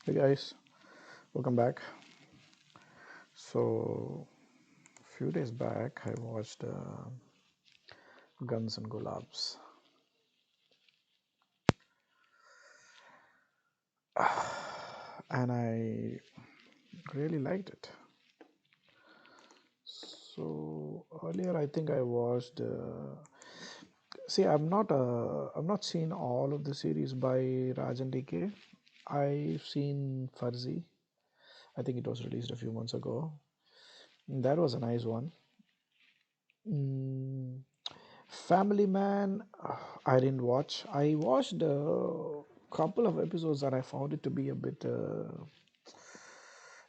Hey guys, welcome back. So, a few days back, I watched Guns and Gulaabs, and I really liked it. So earlier, I think I watched. See, I'm not seen all of the series by Rajan DK. I've seen Farzi. I think it was released a few months ago. That was a nice one. Mm, Family Man, I didn't watch. I watched a couple of episodes and I found it to be a bit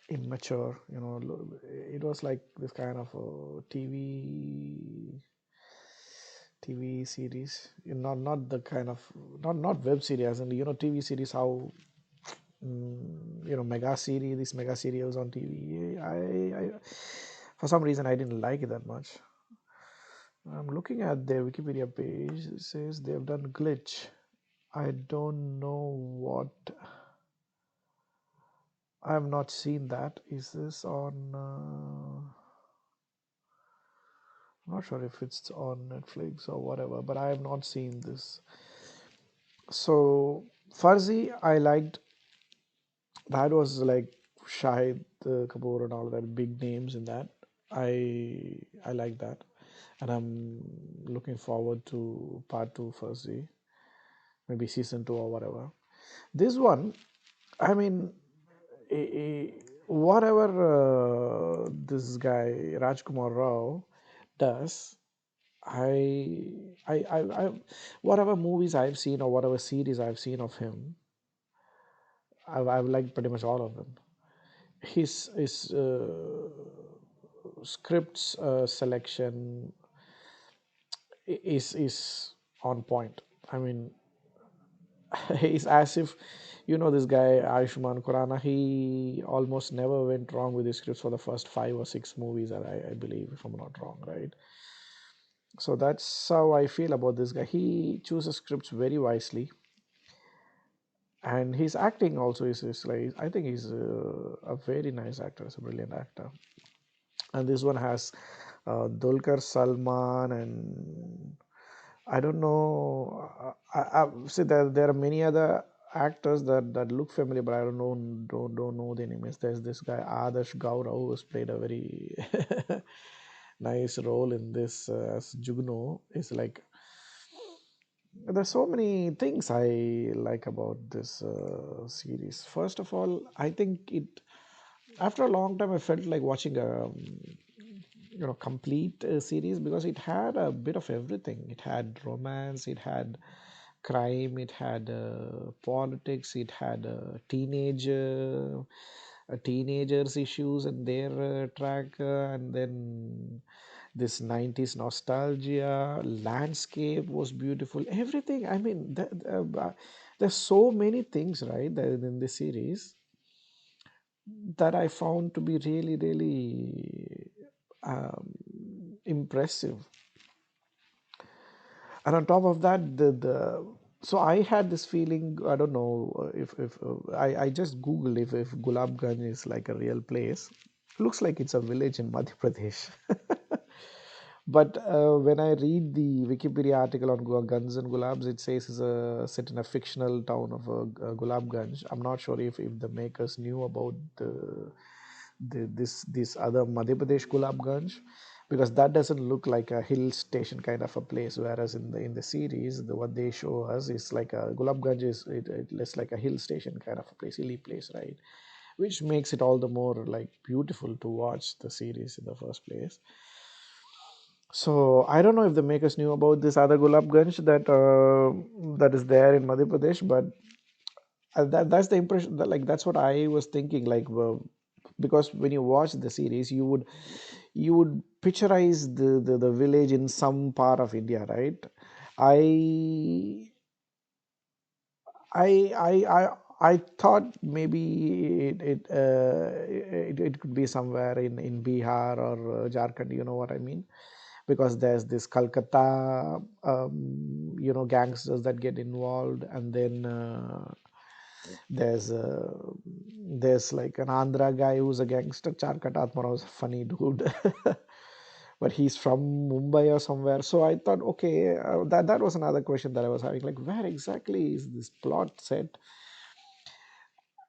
immature. It was like this kind of a TV series. Not the kind of not web series, and TV series how mega serials on TV. I for some reason I didn't like it that much. I'm looking at their Wikipedia page. It says they've done glitch. I don't know what. I have not seen that. Is this on? I'm not sure if it's on Netflix or whatever, but I have not seen this. So Farzi, I liked. That was like Shahid Kapoor and all that big names in that. I like that, and I'm looking forward to part two Farzi, maybe season two or whatever. This one, I mean, whatever this guy Rajkumar Rao does, I, I, whatever movies I've seen or whatever series I've seen of him, I've liked pretty much all of them. His scripts selection is on point. I mean, it's as if this guy Ayushman Khurrana. He almost never went wrong with his scripts for the first five or six movies, I believe, if I'm not wrong, right? So that's how I feel about this guy. He chooses scripts very wisely, and his acting also is like I think he's a very nice actor. He's a brilliant actor, and this one has Dulquer Salman and I don't know. See, there are many other actors that look familiar, but I don't know their names. There's this guy Adarsh Gaurav who has played a very nice role in this as Jugno. It's like there's so many things I like about this series. First of all, I think it after a long time I felt like watching a complete series because it had a bit of everything. It had romance, it had crime, it had politics, it had teenagers issues and their track, and then this 90s nostalgia landscape was beautiful. Everything, I mean, there's so many things, right, that in this series that I found to be really, really impressive. And on top of that, the so I had this feeling. I don't know if I just googled if Gulabganj is like a real place. Looks like it's a village in Madhya Pradesh. But when I read the Wikipedia article on Guns and Gulabs, it says it's set in a fictional town of Gulabganj. I'm not sure if the makers knew about this other Madhya Pradesh Gulabganj, because that doesn't look like a hill station kind of a place. Whereas in the series, what they show us is like a Gulabganj it looks like a hill station kind of a place, hilly place, right? Which makes it all the more like beautiful to watch the series in the first place. So I don't know if the makers knew about this other Gulabganj that is there in Madhya Pradesh, but that's the impression that, like, that's what I was thinking, like, because when you watch the series, you would picturize the village in some part of India, right? I I thought maybe it could be somewhere in Bihar or Jharkhand. You know what I mean? Because there's this Calcutta, gangsters that get involved, and then there's There's like an Andhra guy who's a gangster. Charkatatmara was a funny dude. But he's from Mumbai or somewhere. So I thought, okay, that was another question that I was having. Like, where exactly is this plot set?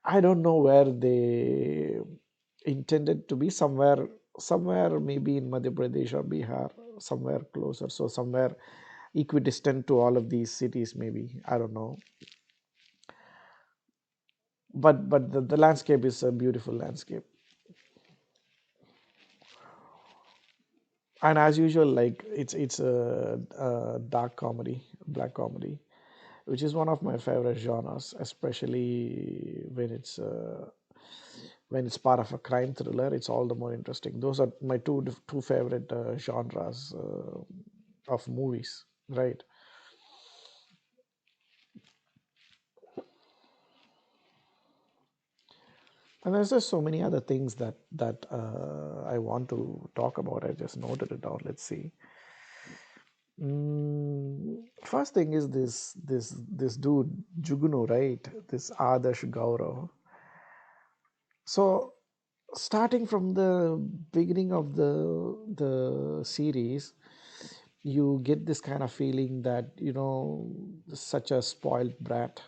I don't know where they intended to be. Somewhere maybe in Madhya Pradesh or Bihar, somewhere closer. So somewhere equidistant to all of these cities, maybe. I don't know. But the landscape is a beautiful landscape. And as usual, like it's a dark comedy, black comedy, which is one of my favorite genres, especially when it's part of a crime thriller. It's all the more interesting. Those are my two favorite genres of movies, right? And there's just so many other things that I want to talk about. I just noted it down. Let's see. First thing is this dude Jugunu, right? This Adarsh Gaurav. So starting from the beginning of the series, you get this kind of feeling that such a spoiled brat.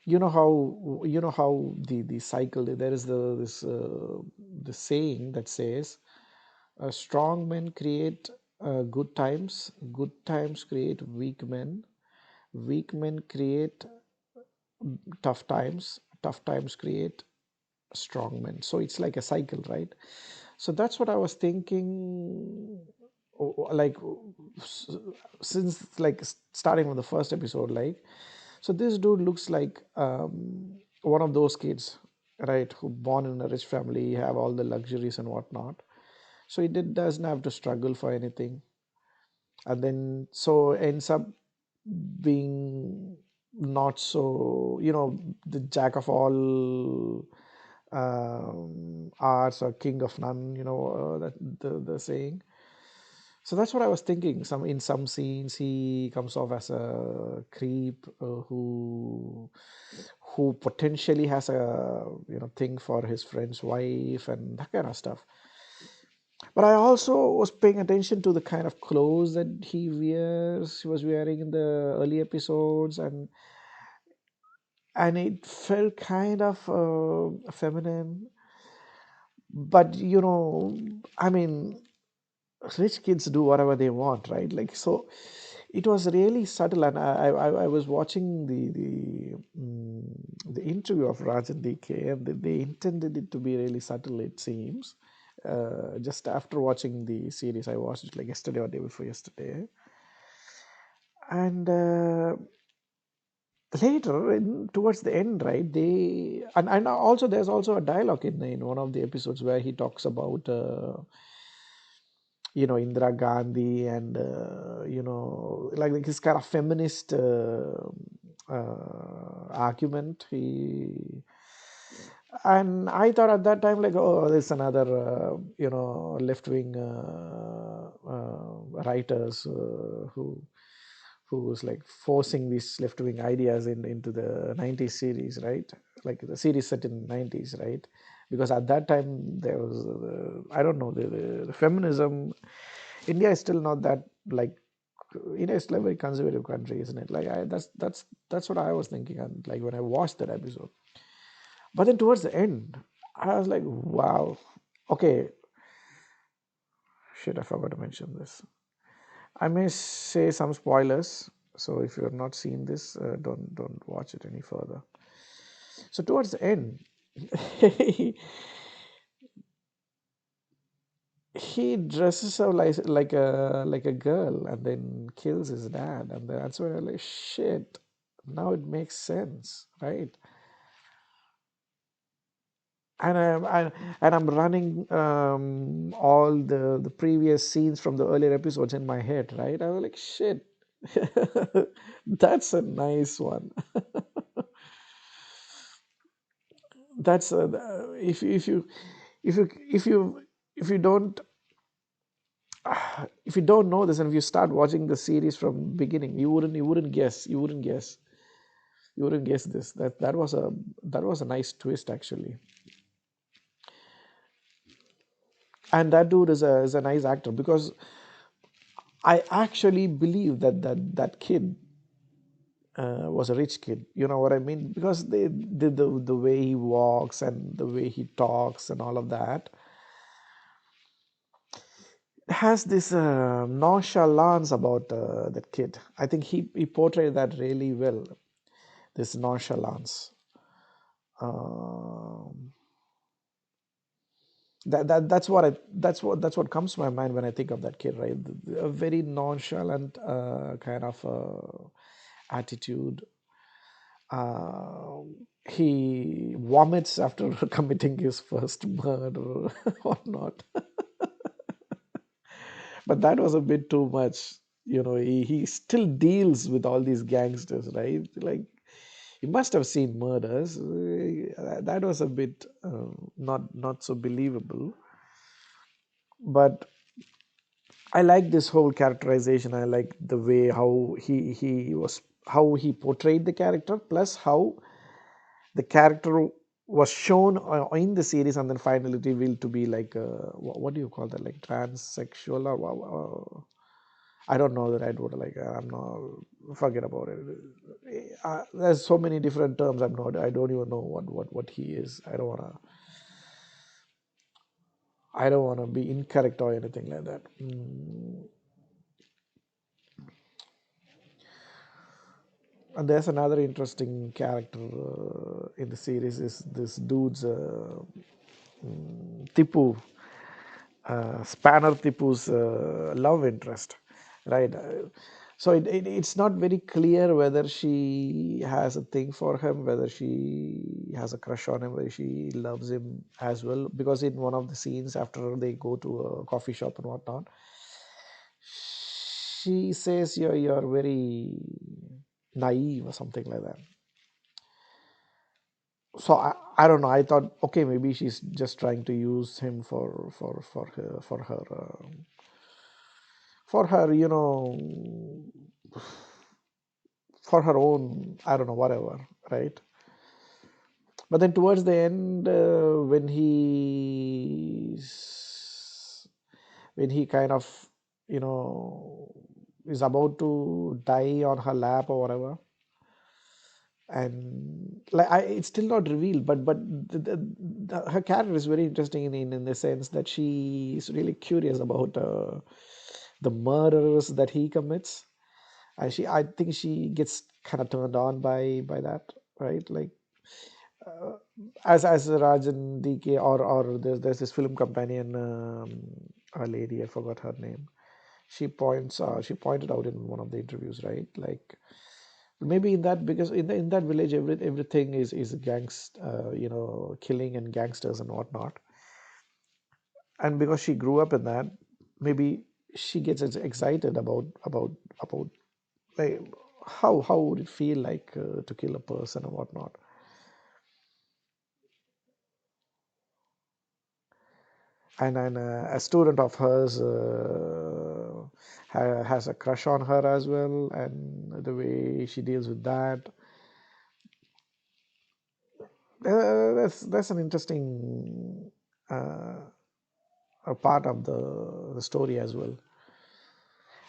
You know how the cycle, there is the saying that says, strong men create good times create weak men create tough times create strong men. So it's like a cycle, right? So that's what I was thinking. Like s- since like starting from the first episode, like, so this dude looks like one of those kids, right, who born in a rich family, have all the luxuries and whatnot. So doesn't have to struggle for anything, and then so ends up being not so, the jack of all arts or king of none, that the saying. So that's what I was thinking. In some scenes he comes off as a creep, who potentially has a thing for his friend's wife and that kind of stuff. But I also was paying attention to the kind of clothes that he was wearing in the early episodes, and it felt kind of feminine. But I mean, rich kids do whatever they want, right? Like, so it was really subtle. And I was watching the interview of Raj and DK, and they intended it to be really subtle, it seems. Just after watching the series, I watched it like yesterday or day before yesterday. And later, towards the end, right, and also there's also a dialogue in one of the episodes where he talks about Indira Gandhi, and like his kind of feminist argument. And I thought at that time, like, oh, there's another left wing writers who was like forcing these left wing ideas into the 90s series, right? Like the series set in 90s, right? Because at that time there was I don't know, the feminism. India is still not that, like, India is still a very conservative country, isn't it? Like, that's what I was thinking, and like when I watched that episode. But then towards the end, I was like, wow, okay, shit, I forgot to mention this. I may say some spoilers, so if you have not seen this, don't watch it any further. So towards the end, he dresses up like a girl and then kills his dad, and that's when I'm like, shit. Now it makes sense, right? And I'm running all the previous scenes from the earlier episodes in my head, right? I was like, shit, that's a nice one. That's if you if you if you don't if you don't know this, and if you start watching the series from beginning, you wouldn't guess. You wouldn't guess this. That was a nice twist actually, and that dude is a nice actor because I actually believe that kid was a rich kid. You know what I mean? Because the way he walks and the way he talks and all of that has this nonchalance about that kid. I think he portrayed that really well. This nonchalance. Um, that's what comes to my mind when I think of that kid, right? A very nonchalant kind of attitude. He vomits after committing his first murder or not, but that was a bit too much. He still deals with all these gangsters, right? Like he must have seen murders. That was a bit not so believable. But I like this whole characterization. I like the way how he portrayed the character, plus how the character was shown in the series and then finally revealed to be like what do you call that, like transsexual or I don't know the right word, like I'm not, forget about it. There's so many different terms. I don't even know what he is. I don't want to be incorrect or anything like that. And there's another interesting character in the series is this dude's Tipu, Spanner Tipu's love interest, right? So it's not very clear whether she has a thing for him, whether she has a crush on him, whether she loves him as well. Because in one of the scenes after they go to a coffee shop and whatnot, she says you're very naive or something like that. So I don't know. I thought, okay, maybe she's just trying to use him for her, for her own, I don't know, whatever, right? But then towards the end, when he kind of, you know, is about to die on her lap or whatever, and like it's still not revealed, but her character is very interesting in the sense that she is really curious about the murders that he commits, and I think she gets kind of turned on by that, right? Like uh, as Rajan DK, or there's this film companion, a lady, I forgot her name. She pointed out in one of the interviews, right? Like maybe in that, because in that village everything is killing and gangsters and whatnot, and because she grew up in that, maybe she gets excited about like how would it feel like to kill a person or whatnot. And a student of hers has a crush on her as well, and the way she deals with that, that's an interesting uh, a part of the story as well.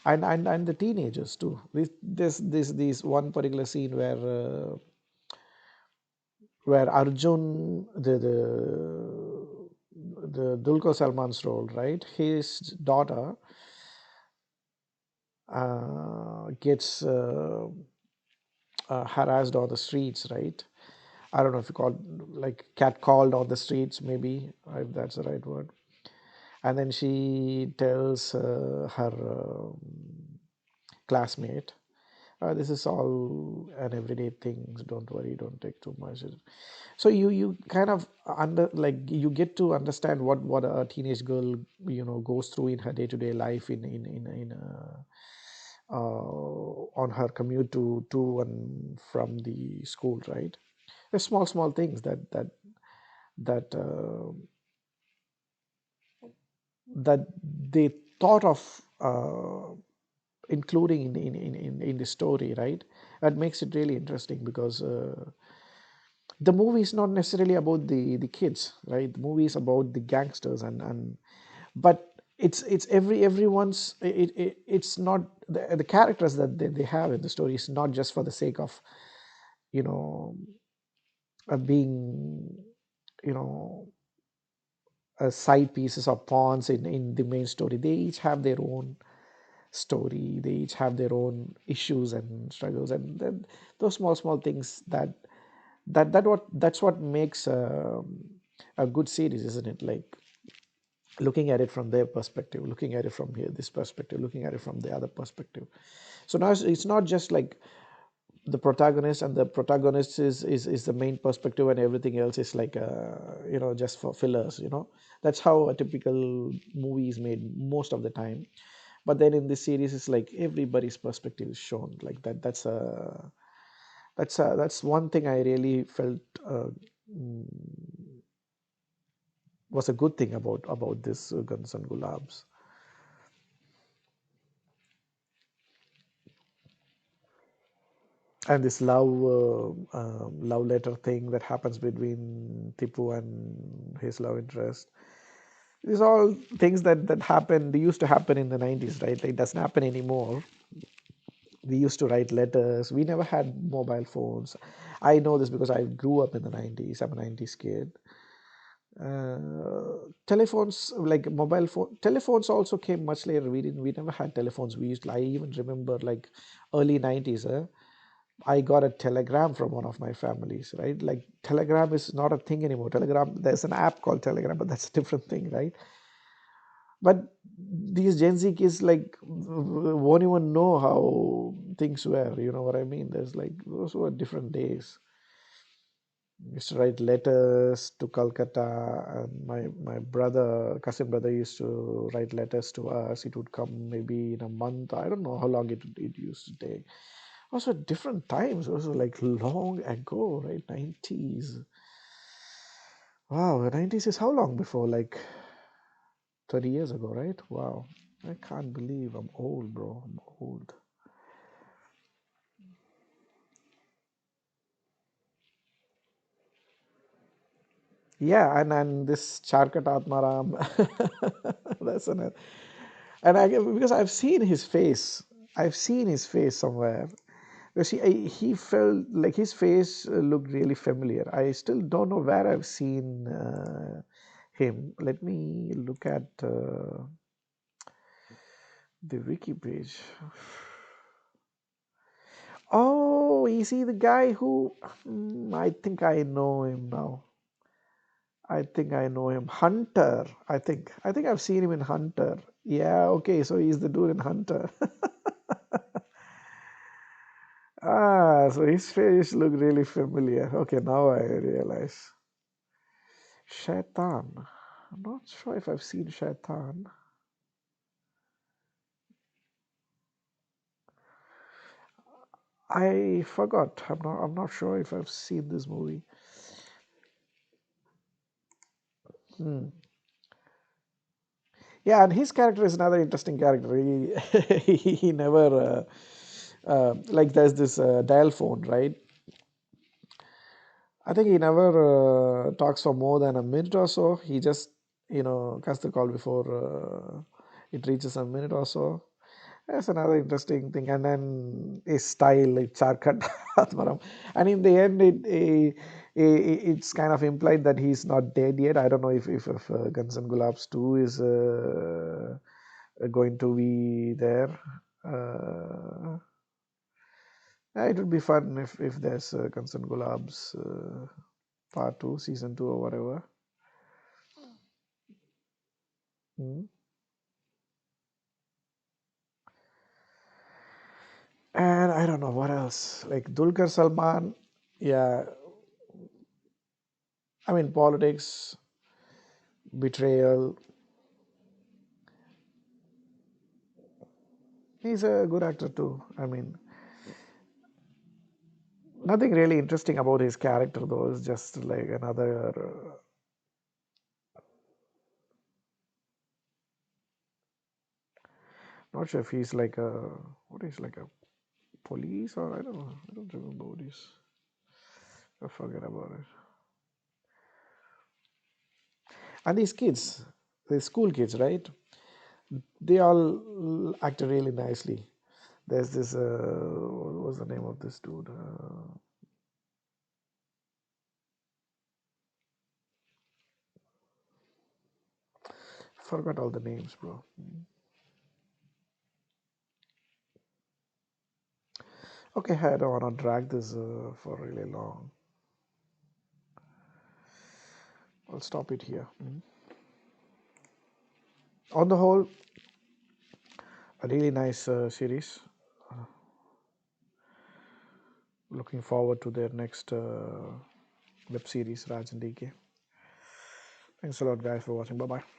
And the teenagers too. This one particular scene where Arjun, the Dulquer Salman's role, right? His daughter gets harassed on the streets, right? I don't know if you call like catcalled on the streets, maybe if that's the right word. And then she tells her classmate, this is all an everyday things. Don't worry. Don't take too much. So you kind of you get to understand what a teenage girl goes through in her day to day life on her commute to and from the school, right? There's small things that that they thought of including in the story, right? That makes it really interesting because the movie is not necessarily about the kids, right? The movie is about the gangsters, and but it's everyone's it's not the characters that they have in the story is not just for the sake of you know being you know side pieces or pawns in the main story. They each have their own story. They each have their own issues and struggles, and then those small things that's what makes a good series, isn't it? Like looking at it from their perspective, looking at it from here this perspective, looking at it from the other perspective. So now it's not just like the protagonist, and the protagonist is the main perspective, and everything else is like just for fillers. That's how a typical movie is made most of the time. But then in this series it's like everybody's perspective is shown like that. That's one thing I really felt mm, was a good thing about this Guns and Gulabs. And this love letter thing that happens between Tipu and his love interest. These are all things that happened. They used to happen in the 90s, right? Like, it doesn't happen anymore. We used to write letters. We never had mobile phones. I know this because I grew up in the 90s. I'm a 90s kid. Telephones, like mobile phone telephones, also came much later. We never had telephones. I even remember, like, early 90s. I got a telegram from one of my families, right? Like, telegram is not a thing anymore. Telegram, there's an app called Telegram, but that's a different thing, right? But these Gen Z kids, like, won't even know how things were. You know what I mean? There's, like, those were different days. Used to write letters to Calcutta, and my cousin brother, used to write letters to us. It would come maybe in a month. I don't know how long it used to take. Also different times. Also, like, long ago, right? 90s. Wow, the 90s is how long before? Like 30 years ago, right? Wow. I can't believe I'm old, bro. I'm old. Yeah, and this Charkat Atmaram, that's an, and because I've seen his face. I've seen his face somewhere. Because he felt like his face looked really familiar. I still don't know where I've seen him. Let me look at the wiki page. Oh, is he the guy who? I think I know him now. I think I know him. Hunter. I think I've seen him in Hunter. Yeah. Okay. So he's the dude in Hunter. So his face looked really familiar. Okay, now I realize. Shaitan. I'm not sure if I've seen Shaitan. I forgot. I'm not sure if I've seen this movie. Hmm. Yeah, and his character is another interesting character. He never like, there's this dial phone, right? I think he never talks for more than a minute or so. He just cuts the call before it reaches a minute or so. That's another interesting thing. And then his style, like Charkat Atmaram. And in the end, it's kind of implied that he's not dead yet. I don't know if Guns and Gulabs 2 is going to be there. Uh, yeah, it would be fun if there's Guns and Gulabs part 2, season 2, or whatever. Mm. And I don't know what else. Like Dulkar Salman, yeah, I mean, politics, betrayal. He's a good actor too. I mean, nothing really interesting about his character though. It's just like another. Not sure if he's like a what is like a police or I don't know. I don't remember what he's. I forget about it. And these kids, the school kids, right? They all acted really nicely. There's this. What was the name of this dude? Forgot all the names, bro. Okay, I don't want to drag this for really long. I'll stop it here. On the whole, a really nice series. Looking forward to their next web series, Raj and DK. Thanks a lot, guys, for watching. Bye bye.